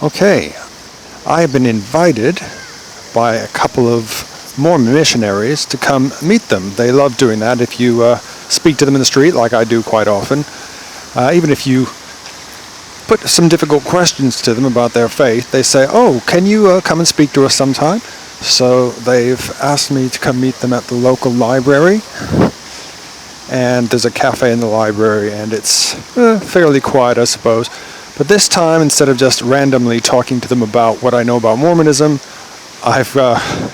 Okay, I have been invited by a couple of Mormon missionaries to come meet them. They love doing that. If you speak to them in the street, like I do quite often, even if you put some difficult questions to them about their faith, they say, "Oh, can you come and speak to us sometime?" So they've asked me to come meet them at the local library. And there's a cafe in the library, and it's fairly quiet, I suppose. But this time, instead of just randomly talking to them about what I know about Mormonism, I've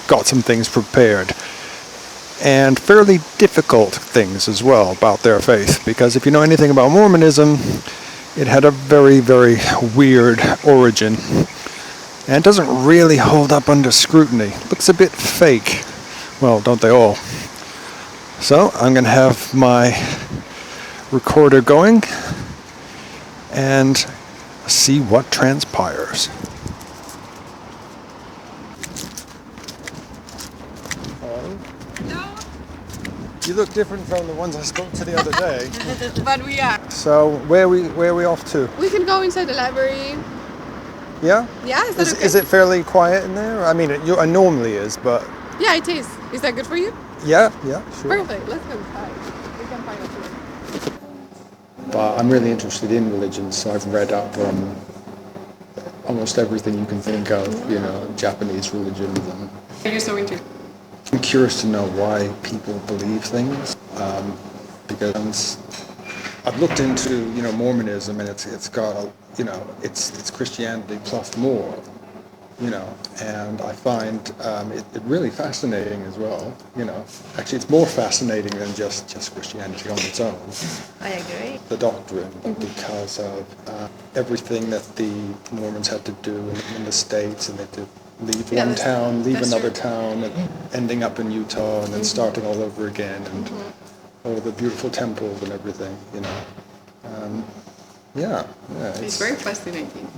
got some things prepared. And fairly difficult things as well about their faith, because if you know anything about Mormonism, it had a very, very weird origin. And it doesn't really hold up under scrutiny. It looks a bit fake. Well, don't they all? So I'm going to have my recorder going and see what transpires. Hello? You look different from the ones I spoke to the other day. But we are. So where are we off to? We can go inside the library. Yeah? Yeah, is that okay? Is it fairly quiet in there? I mean, it normally is, but... Yeah, it is. Is that good for you? Yeah, sure. Perfect. Let's go inside. We can find a place. But I'm really interested in religion, so I've read up on almost everything you can think of, Japanese religions. And You're so interested. I'm curious to know why people believe things, because I've looked into, Mormonism, and it's got, it's Christianity plus more, and I find it really fascinating as well, Actually, it's more fascinating than just Christianity on its own. I agree. The doctrine, because of everything that the Mormons had to do in the States, and they had to leave one town, leave another town, and ending up in Utah, and then starting all over again, and all the beautiful temples and everything, It's very fascinating.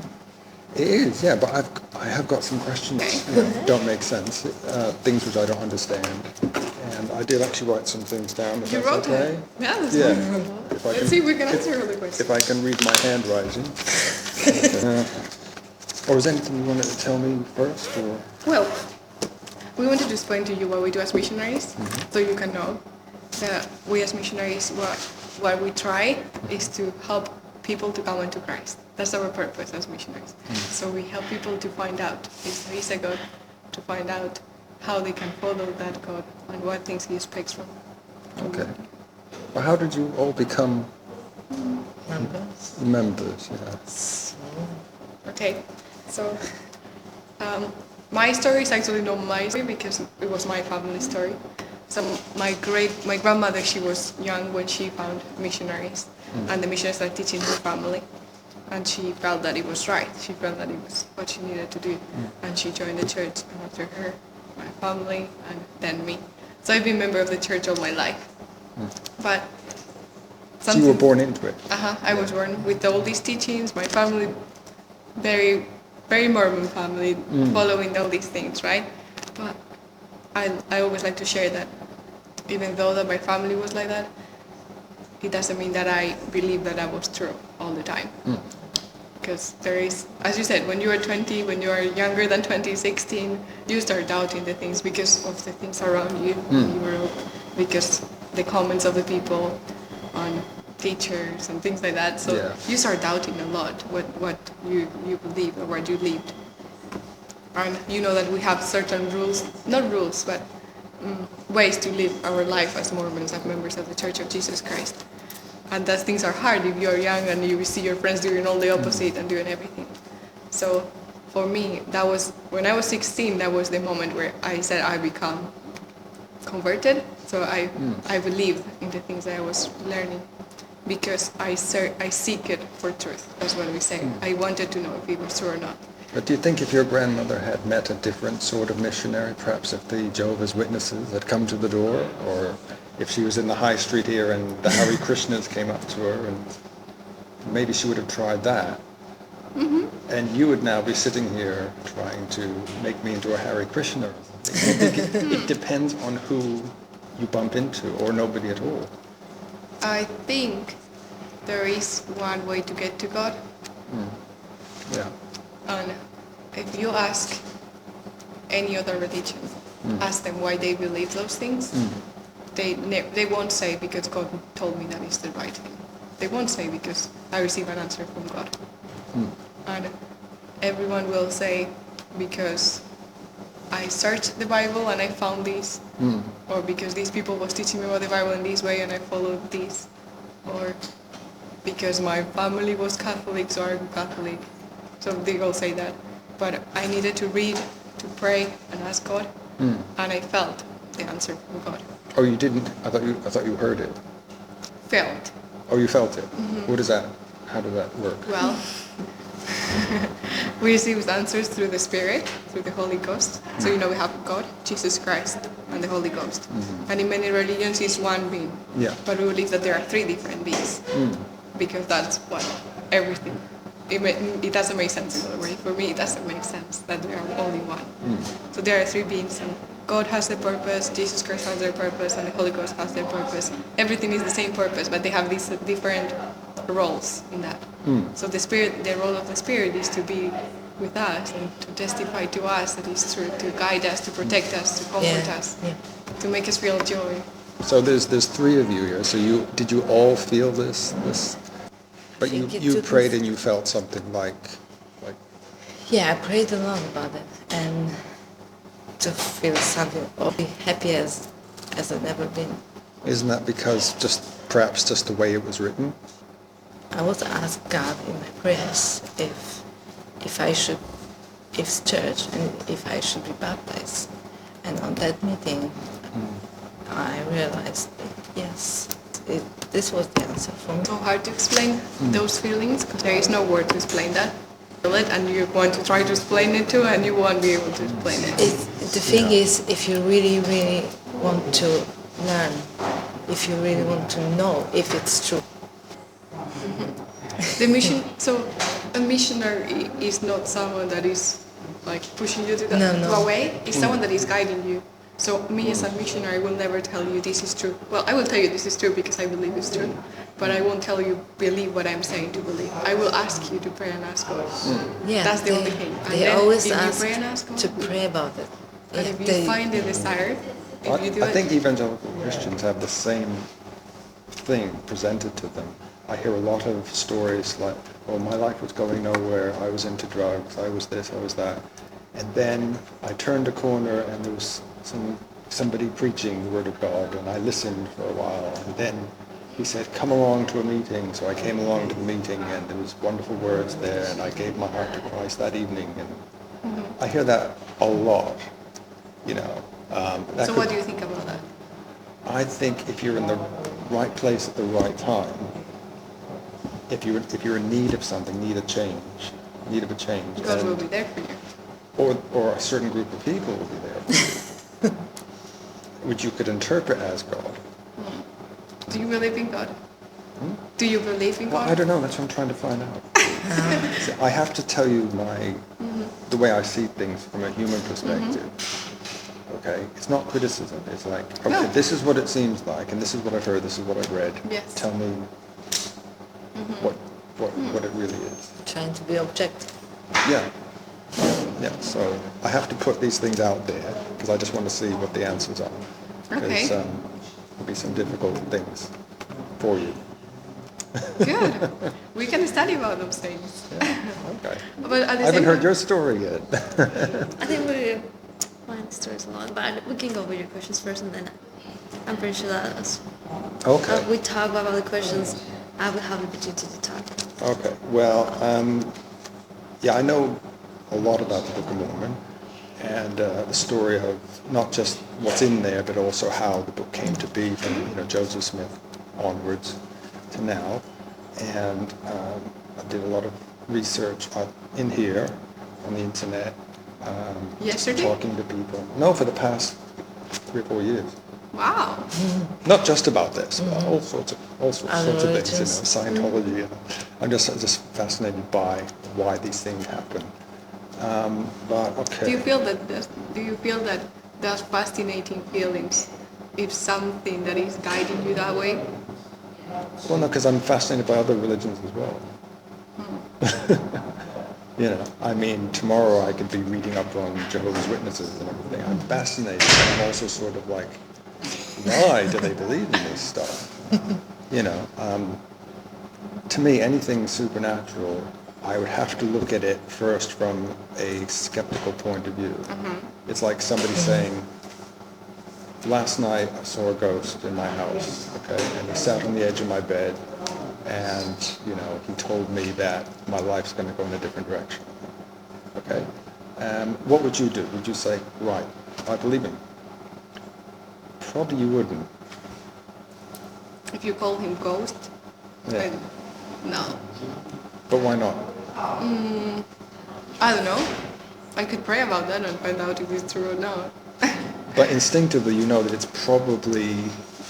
It is, yeah, but I have got some questions that don't make sense, things which I don't understand, and I did actually write some things down. If You that's wrote okay? it? Yeah, that's Yeah. Let's see if we can answer all the questions. If I can read my handwriting. Or is there anything you wanted to tell me first? Or? Well, we wanted to explain to you what we do as missionaries, so you can know that we as missionaries, what we try is to help people to come into Christ. That's our purpose as missionaries. So we help people to find out if there is a God, to find out how they can follow that God and what things He expects from them. Okay. Well, how did you all become members? Yeah. Okay, so my story is actually not my story because it was my family story. So my grandmother, she was young when she found missionaries, and the missionaries started teaching her family, and she felt that it was right. She felt that it was what she needed to do, and she joined the church. And after her, my family, and then me. So I've been a member of the church all my life. But so you were born into it? I was born with all these teachings. My family, very, very Mormon family, following all these things, right? But I always like to share that even though that my family was like that, it doesn't mean that I believe that was true all the time. Because there is, as you said, when you are 20, when you are younger than 20, 16, you start doubting the things because of the things around you in Europe, because the comments of the people on teachers and things like that. So you start doubting a lot what you believe or what you lived. And you know that we have certain rules, not rules, but ways to live our life as Mormons, as members of the Church of Jesus Christ. And those things are hard if you're young and you see your friends doing all the opposite and doing everything. So for me, that was, when I was 16, that was the moment where I said I become converted. So I believed in the things that I was learning because I seek it for truth. That's what we say. I wanted to know if it was true or not. But do you think if your grandmother had met a different sort of missionary, perhaps if the Jehovah's Witnesses had come to the door, or if she was in the high street here and the Hare Krishnas came up to her, and maybe she would have tried that, and you would now be sitting here trying to make me into a Hare Krishna or something. I think it depends on who you bump into, or nobody at all. I think there is one way to get to God. Yeah. And you ask any other religion, ask them why they believe those things, they won't say because God told me that is the right thing. They won't say because I received an answer from God. And everyone will say because I searched the Bible and I found this, or because these people was teaching me about the Bible in this way and I followed this, or because my family was Catholic, so I'm Catholic. So they all say that. But I needed to read, to pray, and ask God, and I felt the answer from God. Oh, you didn't? I thought you heard it. Felt. Oh, you felt it. What is that? How did that work? Well, we receive answers through the Spirit, through the Holy Ghost. So we have God, Jesus Christ, and the Holy Ghost. And in many religions, it's one being. Yeah. But we believe that there are three different beings. Because that's what everything. It doesn't make sense in other way. For me, it doesn't make sense that there are only one. So there are three beings, and God has the purpose, Jesus Christ has their purpose, and the Holy Ghost has their purpose. Everything is the same purpose, but they have these different roles in that. So the role of the Spirit is to be with us and to testify to us that it's true, to guide us, to protect us, to comfort us, to make us feel joy. So there's three of you here. So did you all feel this? But you prayed and you felt something like. Yeah, I prayed a lot about it and to feel something or be happy as I've never been. Isn't that because perhaps just the way it was written? I was asked God in my prayers if it's church and if I should be baptized. And on that meeting, I realized that yes, this was the answer for me. So hard to explain those feelings because there is no word to explain that. Feel it, and you want to try to explain it too, and you won't be able to explain it. The thing is, if you really, really want to learn, if you really want to know if it's true. So a missionary is not someone that is like pushing you to No. away. It's someone that is guiding you. So me as a missionary will never tell you this is true. Well, I will tell you this is true because I believe it's true. But I won't tell you believe what I'm saying to believe. I will ask you to pray and ask God. Yeah, that's the only thing. And they then always if ask you pray and ask God, to pray about it. and if you find the desire, if you do I think evangelical Christians have the same thing presented to them. I hear a lot of stories like, oh, my life was going nowhere, I was into drugs, I was this, I was that. And then I turned a corner and there was somebody preaching the Word of God, and I listened for a while, and then he said, come along to a meeting. So I came along to the meeting, and there was wonderful words there, and I gave my heart to Christ that evening. And I hear that a lot, So what do you think about that? I think if you're in the right place at the right time, if you're in need of something, need of a change, God will be there for you. or a certain group of people will be there for you, which you could interpret as God. Do you believe in God? Do you believe in God? Well, I don't know. That's what I'm trying to find out. So I have to tell you the way I see things from a human perspective. Okay, it's not criticism. It's like, okay, this is what it seems like, and this is what I've heard. This is what I've read. Yes. Tell me what it really is. Trying to be objective. Yeah. So I have to put these things out there because I just want to see what the answers are. Okay. Because there'll be some difficult things for you. Good. We can study about those things. Okay. But at the I haven't same heard time- your story yet. I think mine story's long, but we can go over your questions first, and then I'm pretty sure that as Okay. we talk about the questions, I will have the opportunity to talk. Okay. Well, I know a lot about the Book of Mormon and the story of not just what's in there, but also how the book came to be from Joseph Smith onwards to now. And I did a lot of research in here on the internet. Yesterday? Talking to people. No, for the past 3 or 4 years. Wow. Not just about this, but all sorts of things, religions. Scientology. I'm just fascinated by why these things happen. But okay. Do you feel that those fascinating feelings is something that is guiding you that way? Well, no, because I'm fascinated by other religions as well. You know, I mean, tomorrow I could be reading up on Jehovah's Witnesses and everything. I'm fascinated, but I'm also sort of like, why do they believe in this stuff? You know, to me, anything supernatural, I would have to look at it first from a skeptical point of view. It's like somebody saying, last night I saw a ghost in my house, okay, and he sat on the edge of my bed, and, you know, he told me that my life's going to go in a different direction, okay? What would you do? Would you say, right, I believe him? Probably you wouldn't. If you call him ghost, Yeah. no. But why not? I don't know. I could pray about that and find out if it's true or not. But instinctively you know that it's probably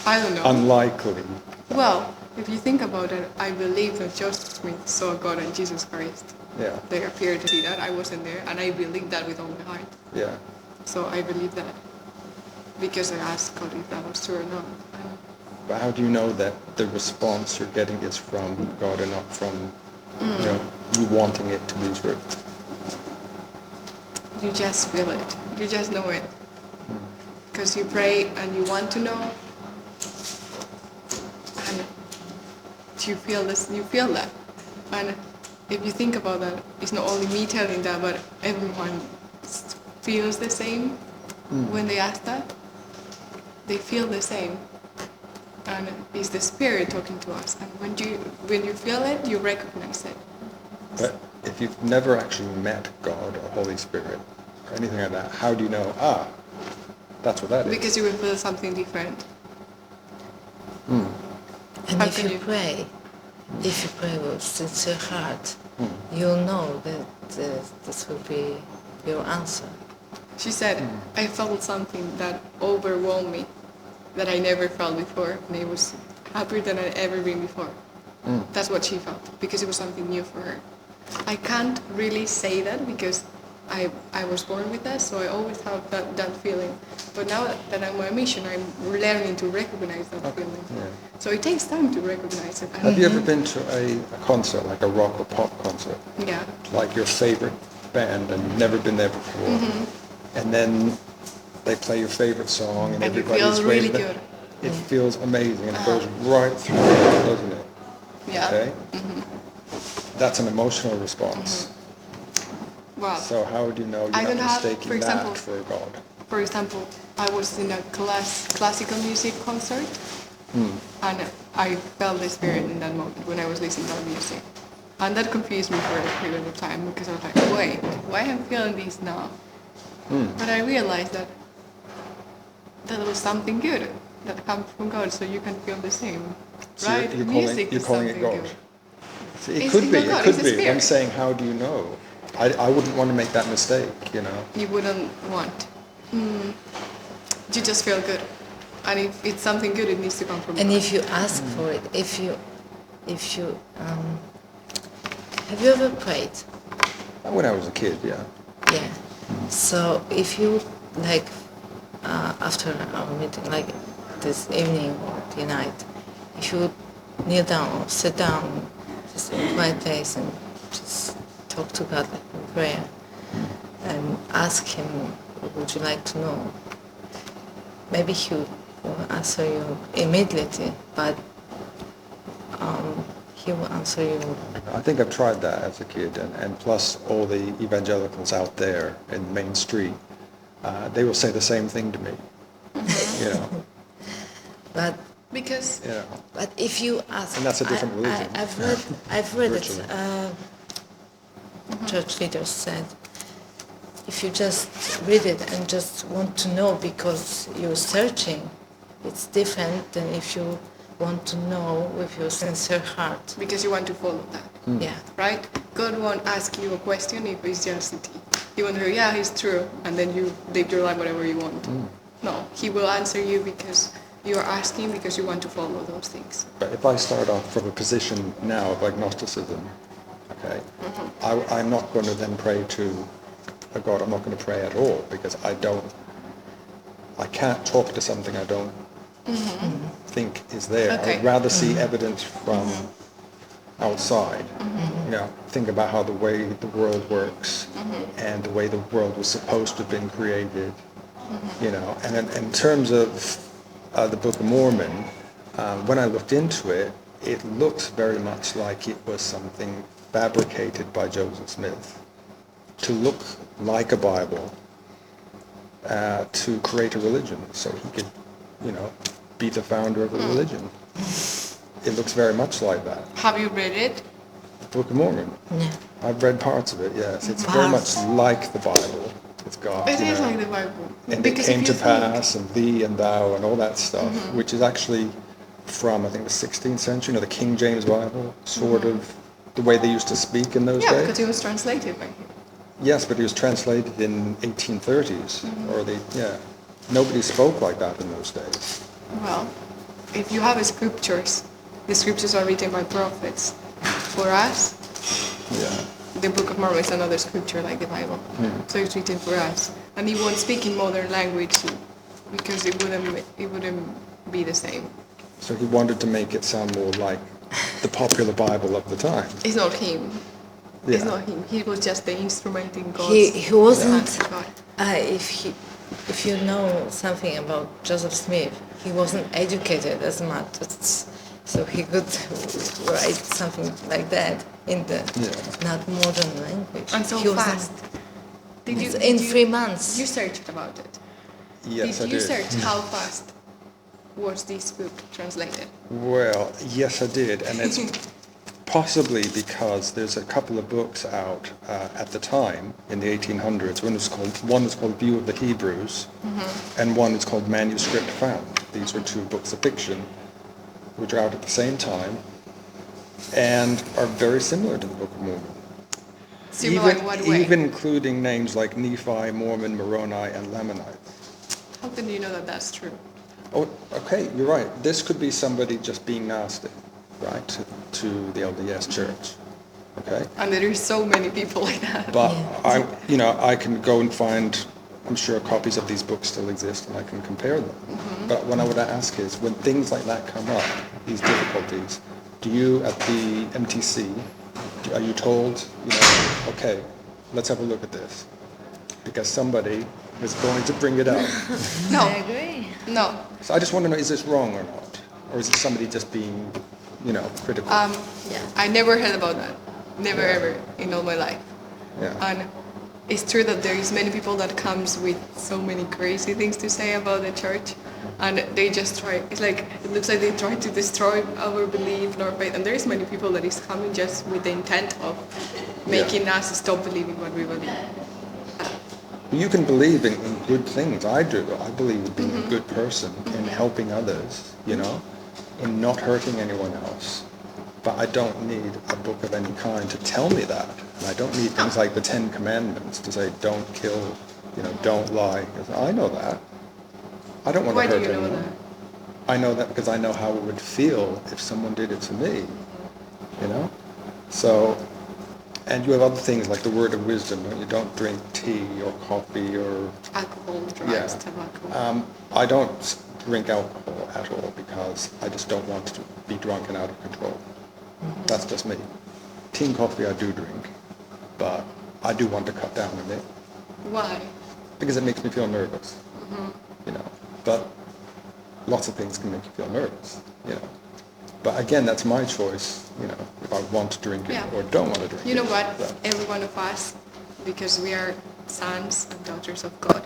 I don't know. unlikely. Well, if you think about it, I believe that Joseph Smith saw God and Jesus Christ. Yeah, They appeared to see that. I wasn't there, and I believe that with all my heart. yeah. So I believe that because I asked God if that was true or not. But how do you know that the response you're getting is from God and not from, you know, you wanting it to be true? You just feel it. You just know it. Because you pray and you want to know, and you feel this. You feel that, and if you think about that, it's not only me telling that, but everyone feels the same when they ask that. They feel the same, and it's the Spirit talking to us. And when you feel it, you recognize it. But if you've never actually met God or Holy Spirit or anything like that, how do you know, that's what that is? Because you will feel something different. And How if can you pray with sincere heart, you'll know that this will be your answer. She said, I felt something that overwhelmed me, that I never felt before, and it was happier than I'd ever been before. That's what she felt, because it was something new for her. I can't really say that because I was born with that, so I always have that feeling. But now that I'm on a mission, I'm learning to recognize that feeling. Yeah. So it takes time to recognize it. Have you ever been to a concert, like a rock or pop concert? Yeah. Like your favorite band and you've never been there before, and then they play your favorite song and And you everybody's feel really waving. good. It feels amazing and it goes right through, doesn't it? Yeah. Okay? That's an emotional response. Wow. So how do you know I you're don't not have, mistaking for example, that for God? For example, I was in a classical music concert, and I felt the Spirit in that moment when I was listening to music. And that confused me for a period of time because I was like, wait, why am I feeling this now? But I realized that was something good that comes from God, so you can feel the same. So Right? Music you're is calling it something God. good. See, it It's could be, not God, it could it's a be. I'm spirit. saying, how do you know? I wouldn't want to make that mistake, you know. You wouldn't want. You just feel good. And if it's something good, it needs to come from And God. if you ask for it, have you ever prayed? When I was a kid, yeah. Yeah. So if you like after our meeting, like this evening or tonight, if you kneel down or sit down, just in a quiet place and just talk to God like in prayer, and ask Him, would you like to know? Maybe He will answer you immediately, but He will answer you. I think I've tried that as a kid, and plus all the evangelicals out there in the main street, they will say the same thing to me, you know. But Because You know. But if you ask, And that's a different religion. I've read that Virtually. church leaders said, if you just read it and just want to know because you're searching, it's different than if you want to know with your sincere heart. because you want to follow that. Yeah. Right? God won't ask you a question if it's just He won't go, yeah, it's true, and then you live your life whatever you want. No, He will answer you because you're asking because you want to follow those things. But if I start off from a position now of agnosticism, okay, I'm not going to then pray to a God. I'm not going to pray at all because I can't talk to something I don't think is there. Okay. I'd rather see evidence from outside think about how the way the world works and the way the world was supposed to have been created, and in terms of the Book of Mormon, when I looked into it, it looks very much like it was something fabricated by Joseph Smith to look like a Bible, to create a religion so he could, be the founder of a religion. It looks very much like that. Have you read it? Book of Mormon. Yeah. I've read parts of it, yes. It's very much like the Bible. It's got, It is like the Bible. and it Because came if to you pass, and thee and thou, and all that stuff, which is actually from, I think, the 16th century, the King James Bible, sort of the way they used to speak in those Yeah, days. because it was translated by him. Yes, but it was translated in 1830s, or nobody spoke like that in those days. Well, if you have scriptures, the scriptures are written by prophets. For us, Yeah. the Book of Mormon is another scripture like the Bible. So it's written for us. And it won't speak in modern language because it wouldn't be the same. So he wanted to make it sound more like the popular Bible of the time. It's not him. It's Yeah. not him. He was just the instrument in God's He wasn't. hands. God. If you know something about Joseph Smith, he wasn't educated as much, so he could write something like that in the not modern language. And so He wasn't- fast. Did you, in did you- 3 months. You searched about it. Yes, did I you did. search how fast was this book translated? Well, yes, I did, and it's possibly because there's a couple of books out at the time in the 1800s. One was called View of the Hebrews, and one is called Manuscript Found. These were two books of fiction, which are out at the same time, and are very similar to the Book of Mormon. Similar in what way? Even including names like Nephi, Mormon, Moroni, and Lamanites. How can you know that that's true? Oh, okay, you're right. This could be somebody just being nasty, right, to the LDS Church, okay? And there are so many people like that. But I can go and find, I'm sure copies of these books still exist, and I can compare them. But what I would ask is, when things like that come up, these difficulties, do you at the MTC, are you told, okay, let's have a look at this, because somebody is going to bring it up? No, I agree. no. So I just want to know, is this wrong or not? Or is it somebody just being, critical? I never heard about that. Never ever in all my life. Yeah. And it's true that there is many people that comes with so many crazy things to say about the church, and they just try. It's like it looks like they try to destroy our belief and our faith. And there is many people that is coming just with the intent of making us stop believing what we believe. You can believe in good things. I do. I believe in being a good person, in helping others, in not hurting anyone else. But I don't need a book of any kind to tell me that. And I don't need things like the 10 Commandments to say, don't kill, don't lie. 'Cause I know that. I don't want Why to hurt do you know anyone. that? I know that because I know how it would feel if someone did it to me, So, and you have other things like the word of wisdom. You don't drink tea or coffee or... Alcohol, drugs, tobacco. I don't drink alcohol at all because I just don't want to be drunk and out of control. That's just me. Tea and coffee I do drink, but I do want to cut down on it Why? because it makes me feel nervous. But lots of things can make you feel nervous. But again, that's my choice. If I want to drink it or don't want to drink it. You know what? So, Every one of us, because we are sons and daughters of God,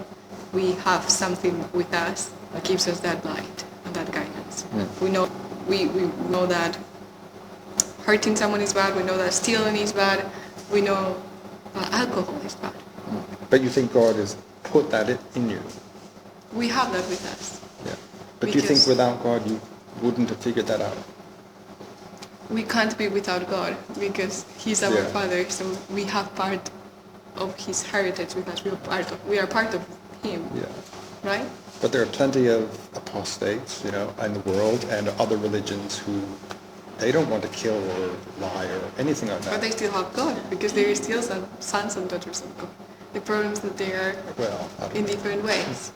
we have something with us that gives us that light and that guidance. We know that hurting someone is bad. We know that stealing is bad. We know that alcohol is bad. But you think God has put that in you? We have that with us. Yeah. But do you think Because- without God you wouldn't have figured that out? We can't be without God because He's our Yeah. Father. So we have part of His heritage with us. We are part of Him, Yeah. right? But there are plenty of apostates, in the world and other religions who they don't want to kill or lie or anything like But they that. still have God because they are still sons and daughters of God. The problem is that they are Well, I don't in know. different ways.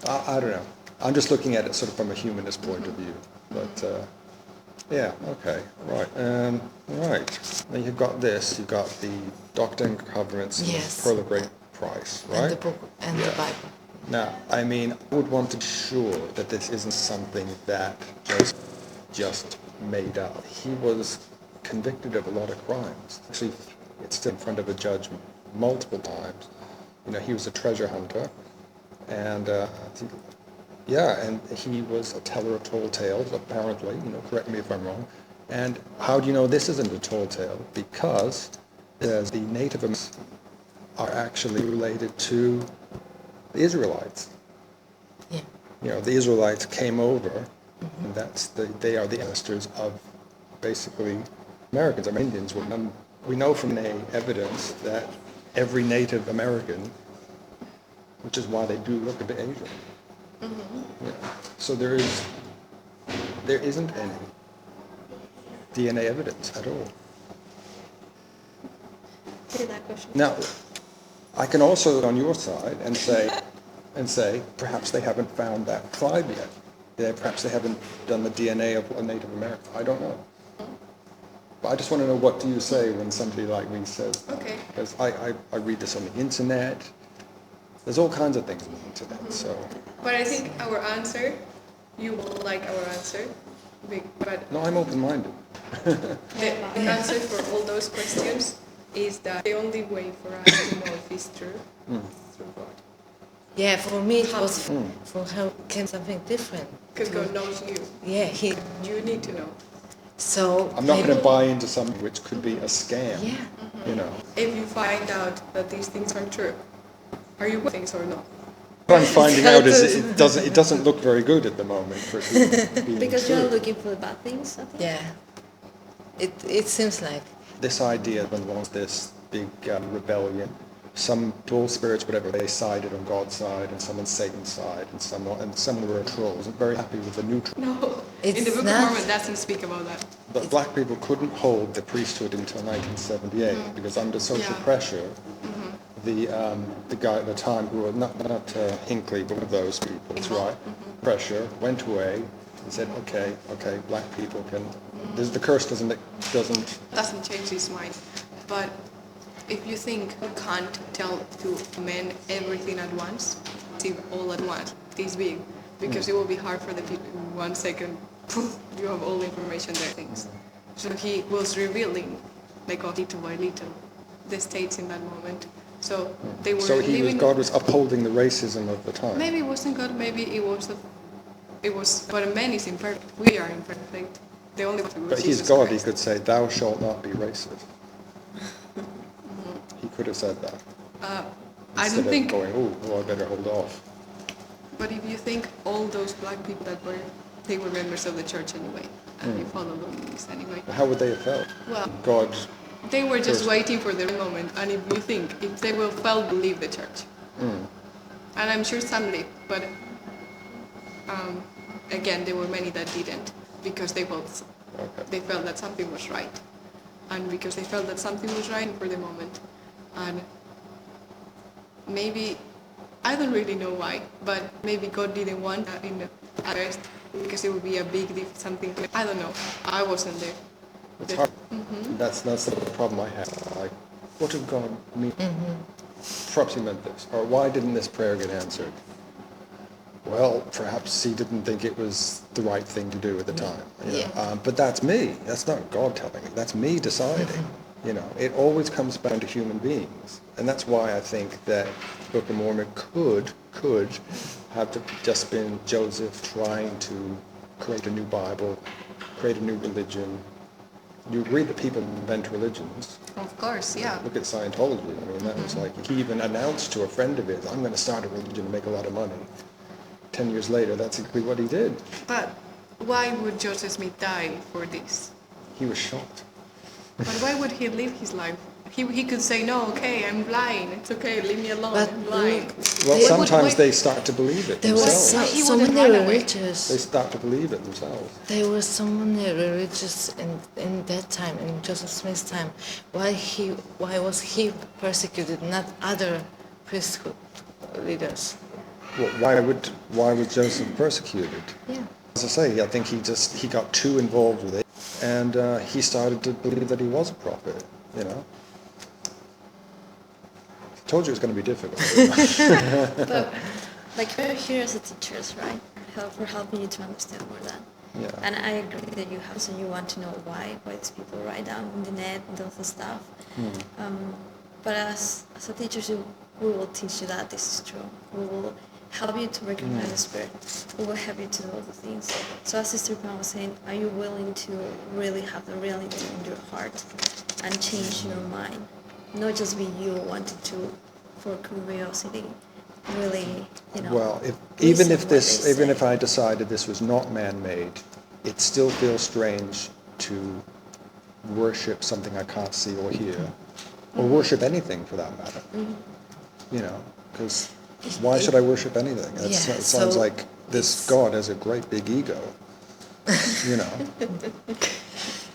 I don't know. I'm just looking at it sort of from a humanist point of view. But Yeah, okay, right. Right. Then you've got this, you've got the Doctrine and Covenants and Yes. the Pearl of Great Price, right? And the book and the Yeah. Bible. Now, I mean, I would want to be sure that this isn't something that Joseph just made up. He was convicted of a lot of crimes. Actually, it's still in front of a judge multiple times. You know, he was a treasure hunter, and and he was a teller of tall tales, apparently. You know, correct me if I'm wrong. And how do you know this isn't a tall tale? Because the Native Americans are actually related to the Israelites. Yeah. You know, the Israelites came over, and they are the ancestors of basically Americans. I mean, Indians were none. We know from DNA evidence that every Native American, which is why they do look a bit Asian. Yeah. So there isn't any DNA evidence at all. Okay, that question. Now, I can also go on your side and say perhaps they haven't found that tribe yet. Perhaps they haven't done the DNA of a Native American. I don't know. But I just want to know, what do you say when somebody like me says that? Okay. Because I read this on the internet. There's all kinds of things on the internet. So But I think our answer, you will like our answer, but no, I'm open-minded. the answer for all those questions is that the only way for us to know if it's true is through God. Yeah, for me it was for her came something different. Because God knows you. Yeah, he. You need to know. So I'm not maybe- going to buy into something which could be a scam. Yeah. You know. If you find out that these things are true, are you things or not? What I'm finding out is it doesn't look very good at the moment for it being Because true. you're looking for the bad things, I think. Yeah. It seems like. This idea that was this big rebellion, some dual spirits, whatever, they sided on God's side and some on Satan's side, and some were trolls. I'm very happy with the neutral. No. It's In the Book not- of Mormon doesn't speak about that. But black people couldn't hold the priesthood until 1978 because under social Yeah. pressure, the guy at the time who was not Hinckley, but one of those people, that's right, pressure went away and said, okay, black people can. The curse doesn't. Doesn't change his mind. But if you think you can't tell to men everything at once, see all at once, this big, because it will be hard for the people in 1 second, poof, you have all the information there, things. So he was revealing, like little by little, the states in that moment. So they were So living. God was upholding the racism of the time. Maybe it wasn't God, maybe it was. But a man is imperfect. We are imperfect. The only one was But he's Jesus God. Christ. He could say, "Thou shalt not be racist." He could have said that. I Instead don't think. of going, "Oh, I better hold off." But if you think all those black people they were members of the church anyway, and they followed these anyway. How would they have felt? Well, God, they were just First. waiting for the moment. And if you think, if they will felt leave the church, and I'm sure some did, but again, there were many that didn't because they felt that something was right, and because they felt that something was right for the moment, and maybe. I don't really know why, but maybe God didn't want that in the first because it would be a big something. I don't know. I wasn't there. it's hard. That's the problem I have. Like, what did God mean? Perhaps he meant this, or why didn't this prayer get answered? Well, perhaps he didn't think it was the right thing to do at the time. You know? Yeah. But that's me. That's not God telling me. That's me deciding. You know, it always comes back to human beings, and that's why I think that the Book of Mormon could have just been Joseph trying to create a new Bible, create a new religion. You agree that people invent religions. Of course, yeah. Look at Scientology. I mean, that was like, he even announced to a friend of his, "I'm going to start a religion and make a lot of money." 10 years later, that's exactly what he did. But why would Joseph Smith die for this? He was shocked. But why would he live his life? He could say, "No, okay, I'm blind. It's okay, leave me alone. But I'm blind." Well, They- sometimes Why- they start to believe it There was themselves. He so wouldn't many run away. religious. They start to believe it themselves. There were so many religious in that time, in Joseph Smith's time. Why was he persecuted, not other priesthood leaders? Well, why was Joseph persecuted? Yeah. As I say, I think he got too involved with it. and he started to believe that he was a prophet, you know. I told you it was going to be difficult. But like we're here as a teachers, right? For helping you to understand more that. Yeah. And I agree that you have, so you want to know why these people write down on the net and all the stuff. But as a teacher, we will teach you that this is true. We will help you to recognize the spirit. We will help you to know the things. So as Sister Pam was saying, are you willing to really have the reality in your heart and change your mind? Not just be you wanted to, for curiosity, really, you know. Well, listen what they even say. if I decided this was not man-made, it still feels strange to worship something I can't see or hear, or worship anything for that matter. You know, because why should I worship anything? It sounds like this God has a great big ego. You know.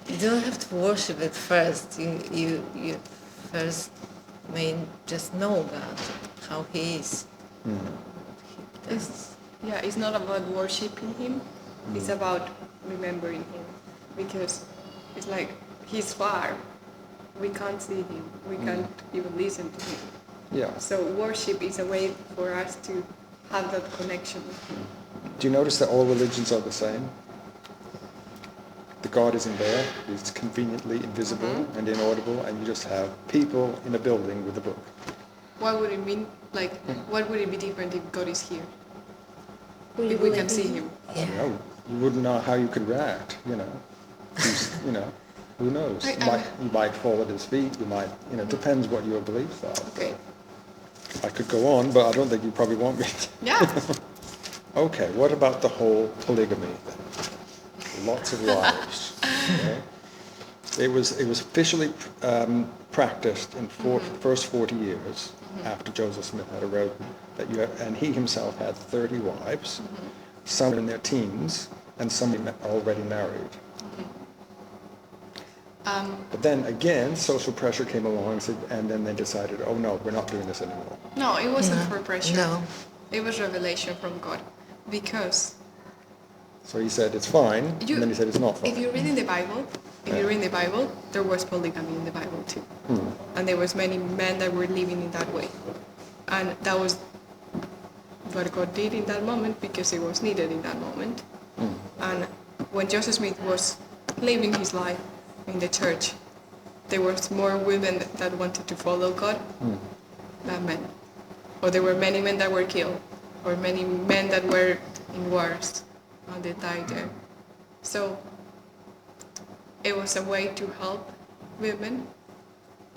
You don't have to worship it first. You first may just know God, how He is. It's not about worshiping him, it's about remembering him. Because it's like he's far. We can't see him. We can't even listen to him. Yeah. So worship is a way for us to have that connection with him. Do you notice that all religions are the same? The God isn't there. He's conveniently invisible and inaudible, and you just have people in a building with a book. What would it mean? Like, what would it be different if God is here? Will If you we can believe see me? him? You know, you wouldn't know how you could react, you know. You know, who knows? You might fall at his feet, you might, you know, depends what your beliefs are. Okay. I could go on, but I don't think you probably want me to. Yeah. Okay, what about the whole polygamy thing? Lots of wives. Okay? It was officially practiced in first 40 years after Joseph Smith had wrote that and he himself had 30 wives, some in their teens, and some already married. But then again, social pressure came along, and then they decided, oh no, we're not doing this anymore. No, it wasn't for pressure. No. It was revelation from God. Because So he said it's fine, and then he said it's not fine. if you read in the Bible, there was polygamy in the Bible too. And there was many men that were living in that way. And that was what God did in that moment because it was needed in that moment. And when Joseph Smith was living his life in the church, there was more women that wanted to follow God than men. Or there were many men that were killed, or many men that were in wars and they died there. So it was a way to help women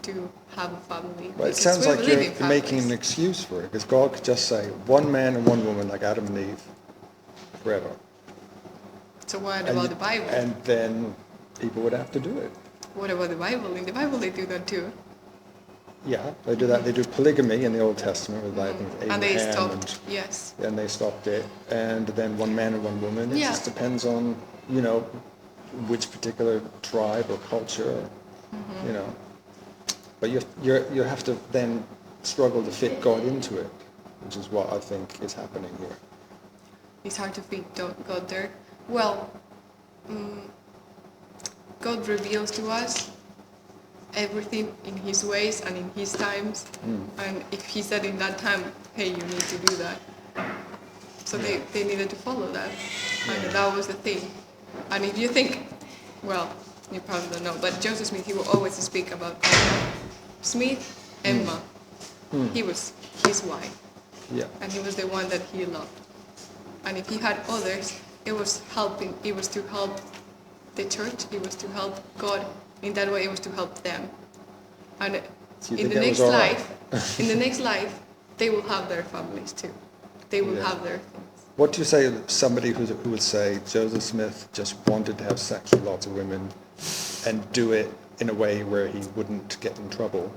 to have a family. Well, it because sounds we like believe you're in making an families. excuse for it, because God could just say one man and one woman like Adam and Eve forever. So what about the Bible? And then people would have to do it. What about the Bible? In the Bible they do that too. Yeah, they do that. They do polygamy in the Old Testament with I think Abraham, And they stopped, yes. and they stopped it. And then one man and one woman. It Yeah. just depends on, you know, which particular tribe or culture, you know. But you have to then struggle to fit God into it, which is what I think is happening here. It's hard to fit God there. Well, God reveals to us everything in his ways and in his times. And if he said in that time, hey, you need to do that. So they needed to follow that. And that was the thing. And if you think, well, you probably don't know, but Joseph Smith, he will always speak about Smith, Emma. He was his wife. Yeah. And he was the one that he loved. And if he had others, it was to help the church, it was to help God. In that way, it was to help them. And So you in think the that next was all right? life, in the next life, they will have their families too. They will Yeah. have their things. What do you say to somebody who would say Joseph Smith just wanted to have sex with lots of women and do it in a way where he wouldn't get in trouble?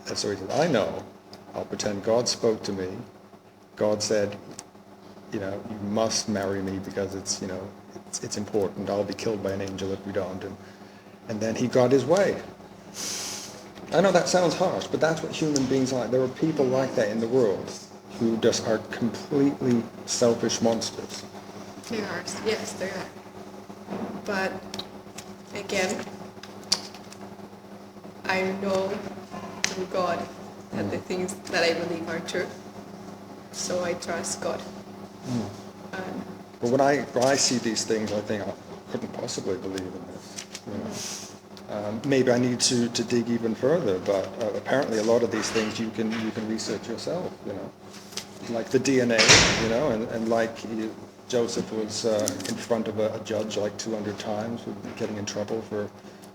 And so he said, I know, I'll pretend God spoke to me. God said, you know, you must marry me because it's, you know, it's important. I'll be killed by an angel if we don't. And then he got his way. I know that sounds harsh, but that's what human beings are like. There are people like that in the world who just are completely selfish monsters. They are, yes, they are. But again, I know through God that the things that I believe are true. So I trust God. And But when I see these things, I think I couldn't possibly believe in this. You know, maybe I need to dig even further. But apparently, a lot of these things you can research yourself. You know, like the DNA. You know, and like Joseph was in front of a judge like 200 times, getting in trouble for.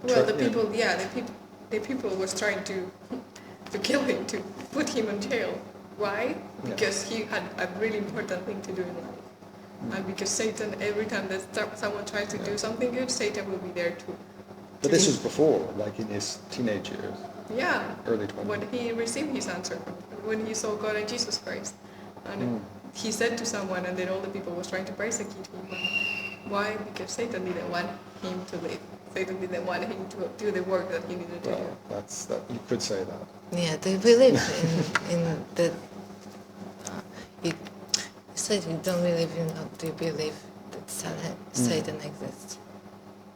well, the people was trying to kill him, to put him in jail. Why? Because he had a really important thing to do in life. And because Satan, every time that someone tries to do something good, Satan will be there too. But this was before, like in his teenage years. Yeah. Early 20s. When he received his answer, when he saw God and Jesus Christ. And he said to someone, and then all the people was trying to persecute him. Why? Because Satan didn't want him to live. Satan didn't want him to do the work that he needed to do. Well, that you could say that. Yeah, they believe in the. You said you don't believe in God. Do you believe that Satan exists?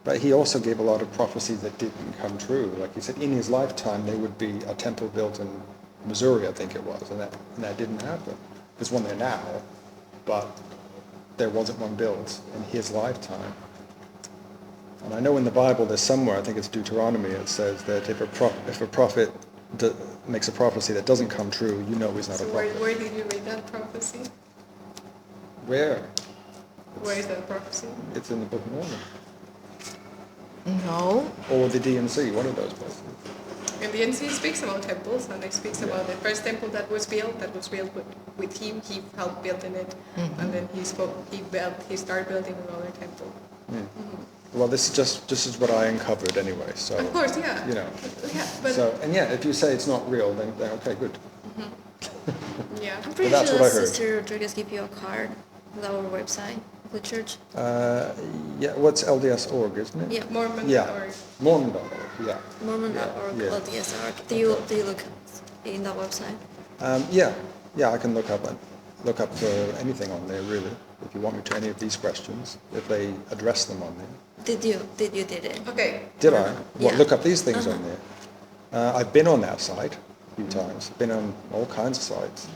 But he also gave a lot of prophecies that didn't come true. Like he said, in his lifetime there would be a temple built in Missouri, I think it was, and that didn't happen. There's one there now, but there wasn't one built in his lifetime. And I know in the Bible there's somewhere, I think it's Deuteronomy, it says that if a prophet makes a prophecy that doesn't come true, you know he's not a prophet. Where did you read that prophecy? Where? Where is that prophecy? It's in the Book of Mormon. No. Or the DMC, one of those places. And the NC speaks about temples, and it speaks about the first temple that was built with him. He helped building it, and then he started building another temple. Well, this is what I uncovered anyway. So Of course, yeah. You know. Yeah, but If you say it's not real, then okay, good. yeah. I'm pretty that's sure what I that heard. Sister Rodriguez gave you a card with our website of the church. Yeah, what's LDS.org, isn't it? Yeah, Mormon Yeah. or Mormon.org, yeah. Mormon.org, Yeah. LDS.org. Do you look in that website? Yeah, I can look up anything on there, really. If you want me to, any of these questions, if they address them on there. Did you did it? okay. Did I? Yeah. Look up these things on there. I've been on that site a few times. Been on all kinds of sites.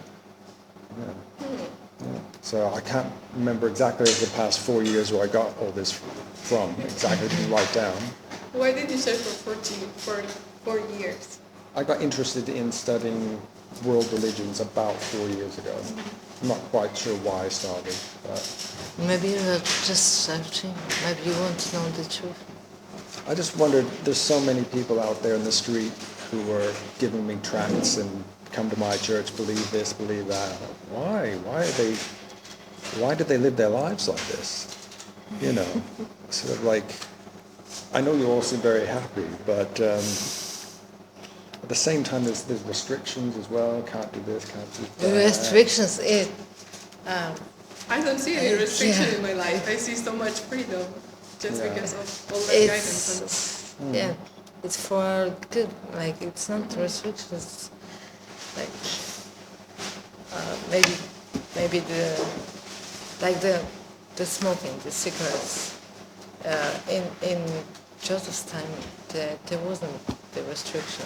Yeah. So I can't remember exactly over the past 4 years where I got all this from, exactly to write down. Why did you say for 4 years? I got interested in studying world religions about 4 years ago. I'm not quite sure why I started, but Maybe you're just searching. Maybe you want to know the truth. I just wondered, there's so many people out there in the street who were giving me tracts and come to my church, believe this, believe that. Why? Why did they live their lives like this? You know, sort of like, I know you all seem very happy, but at the same time there's restrictions as well. Can't do this, can't do that. The restrictions I don't see any restriction yeah. in my life. I see so much freedom just because of all that guidance. yeah, it's for good. Like it's not restrictions. Like maybe the smoking, the cigarettes. In Joseph's time, there wasn't the restriction.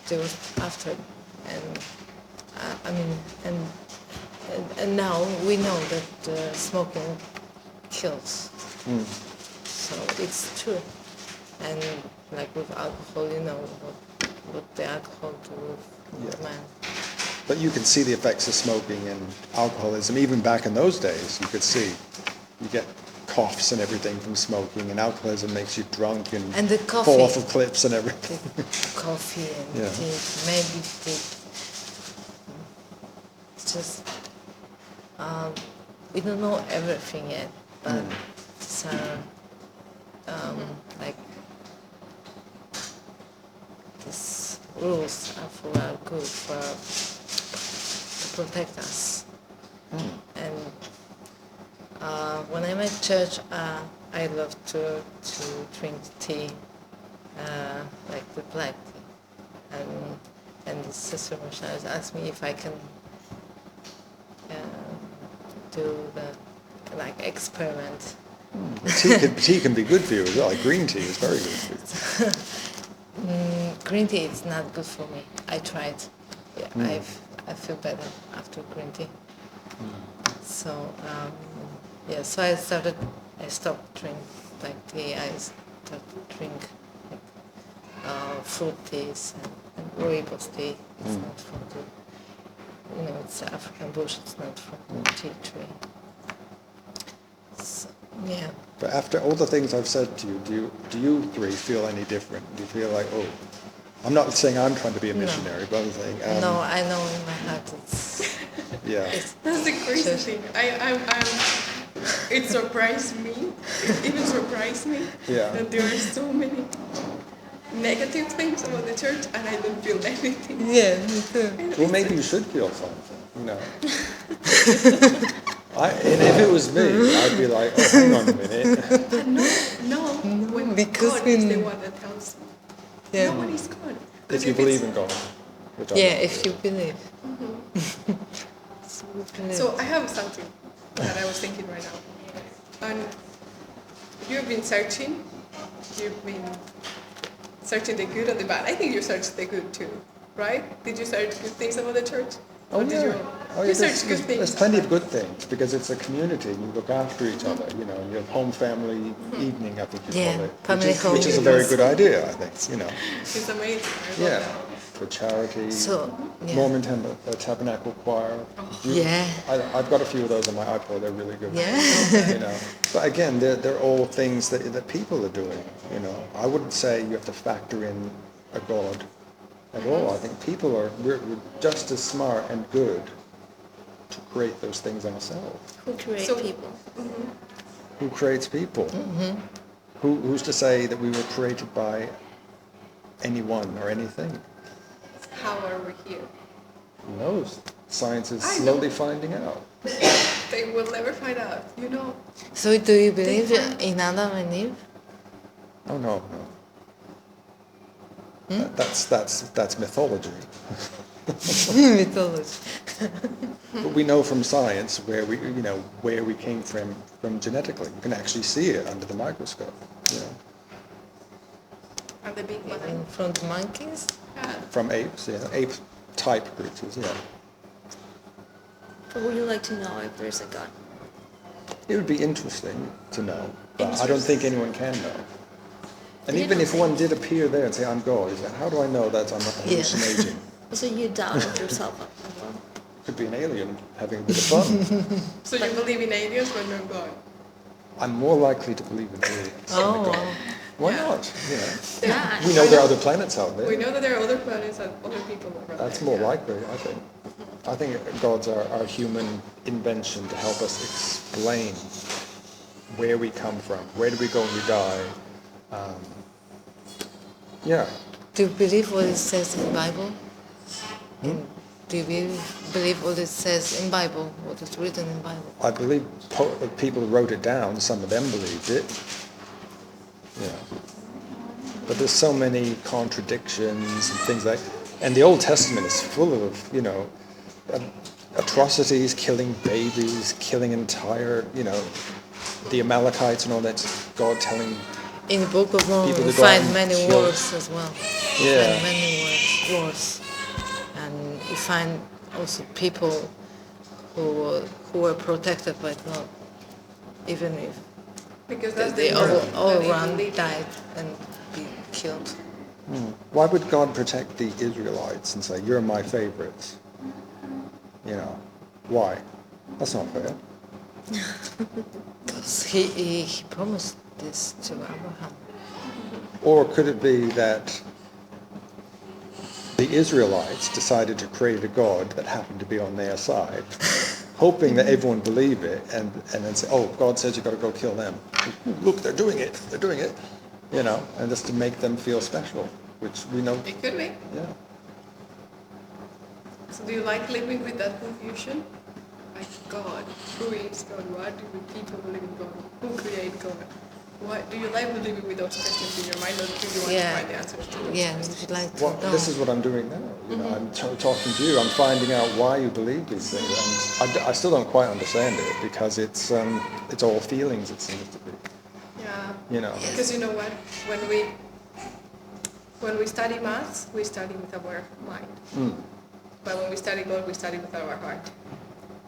There was after, and now we know that smoking kills. So it's true. And like with alcohol, you know what the alcohol do with man. But you can see the effects of smoking and alcoholism. Even back in those days, you could see. You get coughs and everything from smoking, and alcoholism makes you drunk and the coffee. fall off of cliffs and everything. The coffee and tea, maybe tea. It's just, we don't know everything yet, but these are, like, these rules are good to protect us. And when I'm at church, I love to drink tea, like the black tea. And the sister missionaries asked me if I can do the experiment Tea can be good for you as well. Like green tea is very good for you. Green tea is not good for me. I tried. Yeah, I feel better after green tea. So so I stopped drinking like tea. I started drink like, fruit teas and rooibos tea. It's not from the, it's African bush. It's not from the tea tree. So, yeah. But after all the things I've said to you, do you three feel any different? Do you feel like, oh, I'm not saying I'm trying to be a missionary, but I'm saying... no, I know in my heart it's... Yeah. That's the crazy thing. It surprised me. It even surprised me that there are so many negative things about the church, and I don't feel anything. Yeah, me too. Well, maybe you should feel something, And if it was me, I'd be like, oh, hang on a minute. No, when because God is the one that tells me. Yeah. No one is God. If you believe in God. Which I don't. If you believe. So I have something that I was thinking right now. And you've been searching the good and the bad. I think you searched the good too, right? Did you search good things about the church? Oh, Did yeah. you search good things? There's plenty of good things because it's a community and you look after each other, and you have home family evening, I think you call it. Family home. Which is a very good idea, I think, It's amazing. I love that. For charity. So, Mormon Tabernacle Choir. I've got a few of those on my iPod. They're really good. Yeah. But again, they're all things that people are doing. I wouldn't say you have to factor in a God at all. I think people we're just as smart and good to create those things ourselves. Who create people? Who creates people? Who's to say that we were created by anyone or anything? How are we here? Who knows? Science is slowly finding out. They will never find out, So do you believe in Adam and Eve? Oh no. That's mythology. Mythology. But we know from science where we came from genetically. You can actually see it under the microscope. And the big one. From the monkeys? From apes, ape-type creatures, But would you like to know if there's a God? It would be interesting to know, but I don't think anyone can know. And even if one did appear there and say, I'm God, how do I know that I'm not hallucinating? So you doubt yourself as well? Could be an alien having a bit of fun. So you believe in aliens but not God? I'm more likely to believe in aliens than God. Why not? Yeah. We know there are other planets out there. We know that there are other planets and other people around. That's more likely, I think. I think God's our human invention to help us explain where we come from, where do we go when we die. Do you believe what it says in the Bible? Do you believe what it says in Bible, what is written in Bible? I believe people wrote it down, some of them believed it. But there's so many contradictions and things and the Old Testament is full of, atrocities, killing babies, killing entire, the Amalekites and all that, God telling in the Book of Mormon, people we to go out find and many kill. wars as well. Yeah. Find many wars. And you find also people who were protected by God, even if because that's they the all world around that died and be killed. Why would God protect the Israelites and say, you're my favorites? Why? That's not fair. Because he promised this to Abraham. Or could it be that the Israelites decided to create a God that happened to be on their side, hoping that everyone believe it, and then say, oh, God says you've got to go kill them. Look, they're doing it, and just to make them feel special, which we know. It could be. Yeah. So do you like living with that confusion? Like God, who is God? Why do people believe in God? Who created God? Why do you like living with those questions in your mind, or do you want to find the answers to those questions? You'd like to know. This is what I'm doing now. I'm talking to you. I'm finding out why you believe these things, and I still don't quite understand it because it's all feelings. It seems to be. you know. Because you know what? When we study maths, we study with our mind. But when we study God, we study with our heart.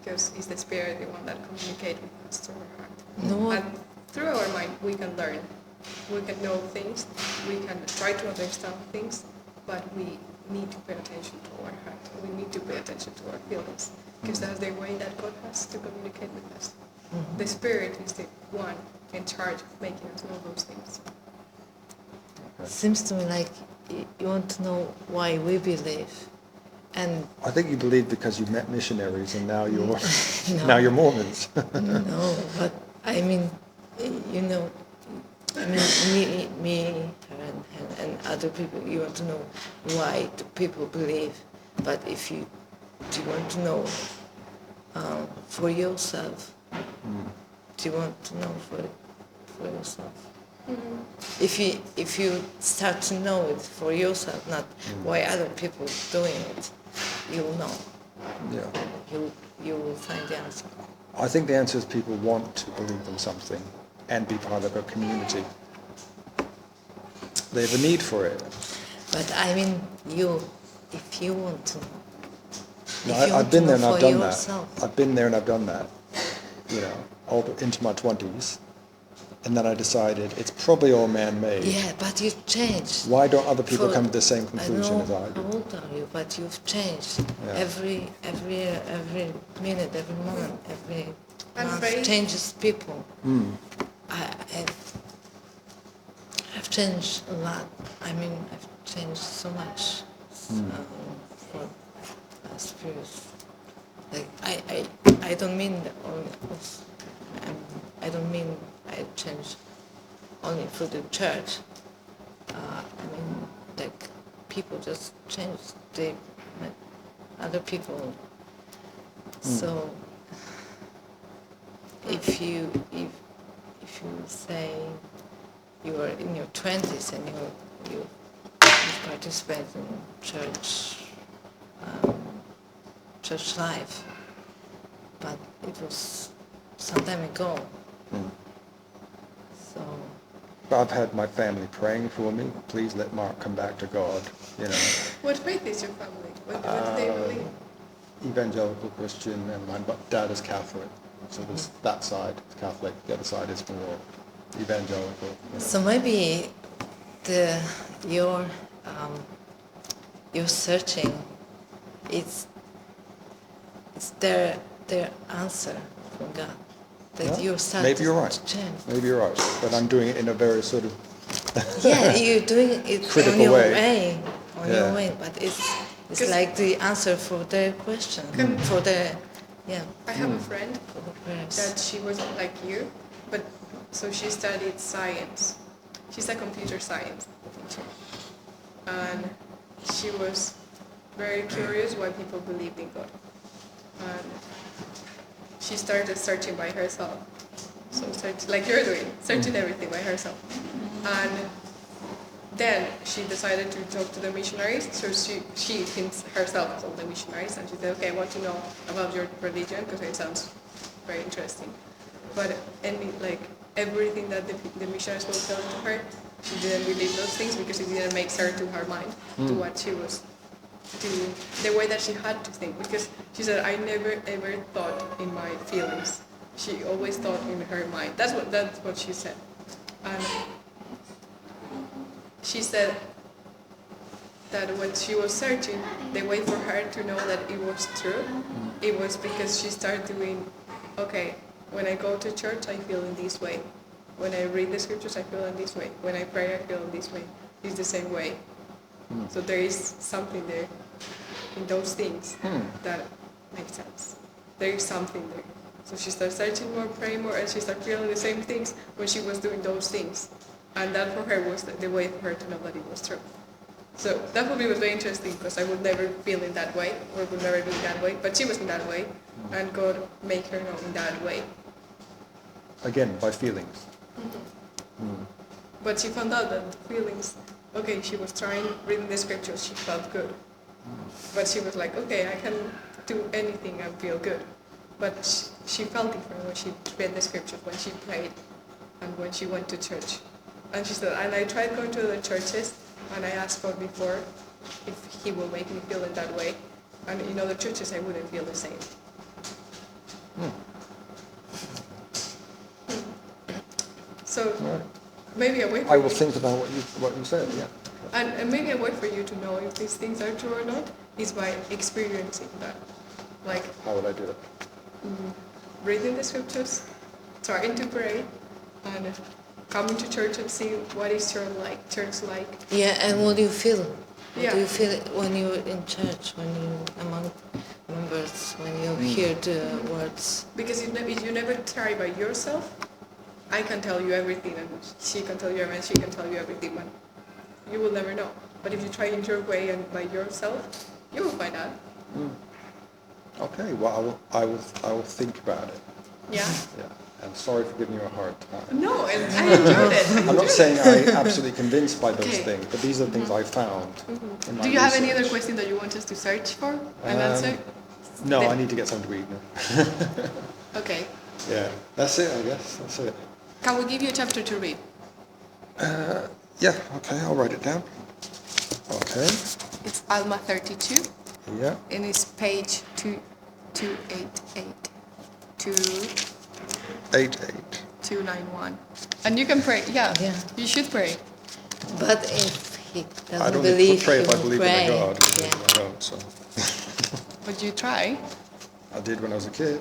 Because it's the Spirit, the one that communicates with us through our heart. No. And through our mind, we can learn. We can know things. We can try to understand things. But we need to pay attention to our heart. We need to pay attention to our feelings. Because that's the way that God has to communicate with us. The Spirit is the one in charge of making us know those things. Seems to me like you want to know why we believe, and I think you believe because you met missionaries and now you're No. now you're Mormons. no, but I mean, you know, I mean, me and other people, you want to know why do people believe, but if you do you want to know for yourself, do you want to know for yourself? If you start to know it for yourself, not why other people doing it, you'll know. Yeah. You will find the answer. I think the answer is people want to believe in something and be part of a community. They have a need for it. But I mean, if you want to know. No, If you I've want been to there and know I've for done yourself. that. I've been there and I've done that. You know, all into my 20s. And then I decided it's probably all man-made. Yeah, but you changed. Why don't other people For- come to the same conclusion I as know I do? how old are you, but you've changed. Yeah. Every minute, every moment, every And month faith. changes people. I've changed a lot. I mean, I've changed so much for last few years. Like I don't mean I don't mean I changed only for the church. I mean, like people just change. They met other people. So if you say you are in your 20s and you participate in church life, but it was some time ago. So But I've had my family praying for me. Please let Mark come back to God. You know, What faith is your family? What do they believe? evangelical Christian, and my dad is Catholic. So there's that side Catholic. The other side is more evangelical. You know. So maybe your searching, it's their answer from God that Yeah, you're starting maybe you're right. to change. Maybe you're right, but I'm doing it in a very sort of Yeah, you're doing it Critical on your way. way, Yeah. your way, but it's 'Cause- like the answer for their question, for the I have a friend for the prayers. that she wasn't like you, but so she studied science. She's a computer science teacher. And she was very curious why people believed in God. And she started searching by herself. So like you're doing, searching everything by herself. And then she decided to talk to the missionaries. So she herself called the missionaries and she said, okay, I want to know about your religion because it sounds very interesting. But everything that the missionaries were telling to her, she didn't believe those things because it didn't make sense to her mind, to what she was doing, the way that she had to think. Because she said, I never ever thought in my feelings. She always thought in her mind. That's what she said. And she said that when she was searching, the way for her to know that it was true, it was because she started doing, okay, when I go to church, I feel in this way. When I read the scriptures, I feel in this way. When I pray, I feel in this way. It's the same way. So there is something there in those things that makes sense. There is something there. So she started searching more, praying more, and she started feeling the same things when she was doing those things. And that for her was the way for her to know that it was true. So that for me was very interesting because I would never feel in that way or would never be in that way. But she was in that way, and God made her know in that way. again by feelings. But she found out that the feelings, okay, she was trying reading the scriptures, she felt good. But she was like, okay, I can do anything and feel good. But she felt different when she read the scriptures, when she prayed, and when she went to church. And she said, and I tried going to the churches, and I asked God before if He will make me feel in that way. And in other churches, I wouldn't feel the same. So Right. maybe a way for I will you, think about what you said. Yeah. and maybe a way for you to know if these things are true or not is by experiencing that. Like How would I do it? reading the scriptures, trying to pray, and coming to church and see what is your church like. Yeah, and what do you feel? What Yeah. do you feel when you're in church, when you're among members, when you hear the words? Because if you never try by yourself, I can tell you everything, and she can tell you everything, and she can tell you everything, but you will never know. But if you try in your way and by yourself, you will find out. Okay. Well, I will think about it. Yeah. Yeah. I'm sorry for giving you a hard time. No, and I enjoyed it. I'm not saying I'm absolutely convinced by those Okay. things, but these are the things I found. In my Do you have any other research. question that you want us to search for and answer? No, Then- I need to get something to eat now. Okay. Yeah, that's it. I guess that's it. Can we give you a chapter to read? Yeah. Okay, I'll write it down. Okay. It's Alma 32, Yeah. and it's page 2288 to 8. 291. And you can pray. Yeah. Yeah. You should pray. But if he I doesn't don't believe, need to pray he if I won't believe pray. in a God. Yeah. I don't. So But you try. I did when I was a kid.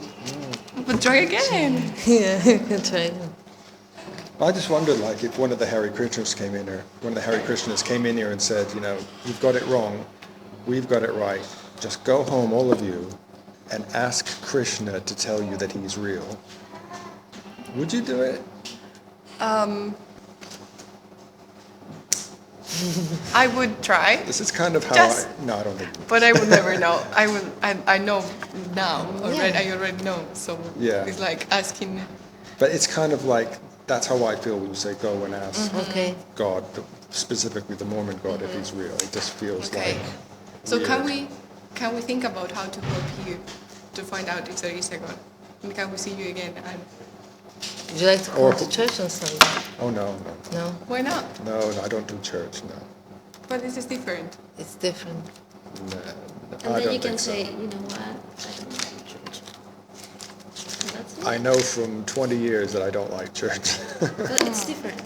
But try again. Yeah, you can try. I just wondered, like, if one of the Hare Krishnas came in, or one of the Hare Krishnas came in here and said, you know, you've got it wrong, we've got it right. Just go home, all of you, and ask Krishna to tell you that he's real. Would you do it? I would try, This is kind of how Just- No, I don't think. but I would never know. I know now already. Yeah. I already know. So Yeah. it's like asking. But it's kind of like, that's how I feel when you say go and ask Okay. God, specifically the Mormon God, if he's real. It just feels Okay. like So can weird. we think about how to help you to find out if there is a God? And can we see you again? And Would you like to come Or- to church on Sunday? Oh, no. No, why not? No, I don't do church, no. But this is different. it's different. No, And I then don't you can think so. say, you know what, I don't like church. And that's it. I know from 20 years that I don't like church. But it's different.